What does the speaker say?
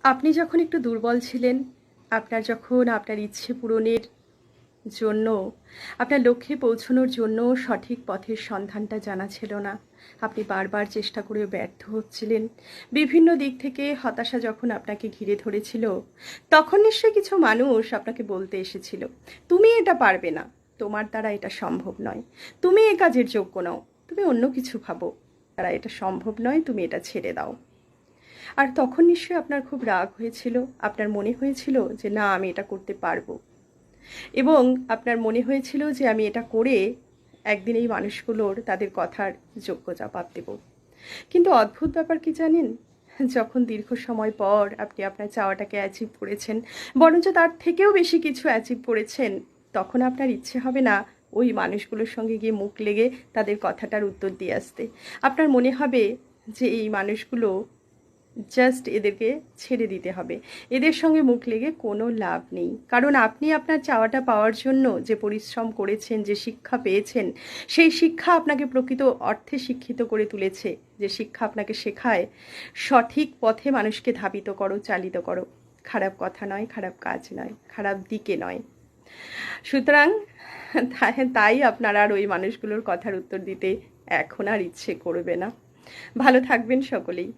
আপনি যখন একটু দুর্বল ছিলেন, আপনার যখন আপনার ইচ্ছে পূরণের জন্য, আপনার লক্ষ্যে পৌঁছানোর জন্য সঠিক পথের সন্ধানটা জানা ছিল না, আপনি বারবার চেষ্টা করেও ব্যর্থ হচ্ছিলেন, বিভিন্ন দিক থেকে হতাশা যখন আপনাকে ঘিরে ধরেছিল, তখন নিশ্চয়ই কিছু মানুষ আপনাকে বলতে এসেছিল, তুমি এটা পারবে না, তোমার দ্বারা এটা সম্ভব নয়, তুমি এ কাজের যোগ্য নও, তুমি অন্য কিছু ভাবো, তারা এটা সম্ভব নয়, তুমি এটা ছেড়ে দাও। আর তখন নিশ্চয়ই আপনার খুব রাগ হয়েছিল, আপনার মনে হয়েছিল যে না, আমি এটা করতে পারবো, এবং আপনার মনে হয়েছিল যে আমি এটা করে একদিন এই মানুষগুলোর তাদের কথার যোগ্য জবাব দেব। কিন্তু অদ্ভুত ব্যাপার কি জানেন, যখন দীর্ঘ সময় পর আপনি আপনার চাওয়াটাকে অ্যাচিভ করেছেন, বরঞ্চ তার থেকেও বেশি কিছু অ্যাচিভ করেছেন, তখন আপনার ইচ্ছে হবে না ওই মানুষগুলোর সঙ্গে গিয়ে মুখ লেগে তাদের কথাটার উত্তর দিয়ে আসতে। আপনার মনে হবে যে এই মানুষগুলো জাস্ট এদেরকে ছেড়ে দিতে হবে, এদের সঙ্গে মুখ লেগে কোনো লাভ নেই। কারণ আপনি আপনার চাওয়াটা পাওয়ার জন্য যে পরিশ্রম করেছেন, যে শিক্ষা পেয়েছেন, সেই শিক্ষা আপনাকে প্রকৃত অর্থে শিক্ষিত করে তুলেছে, যে শিক্ষা আপনাকে শেখায় সঠিক পথে মানুষকে ধাবিত করো, চালিত করো, খারাপ কথা নয়, খারাপ কাজ নয়, খারাপ দিকে নয়। সুতরাং তাই আপনার আর ওই মানুষগুলোর কথার উত্তর দিতে এখন আর ইচ্ছে করবে না। ভালো থাকবেন সকলেই।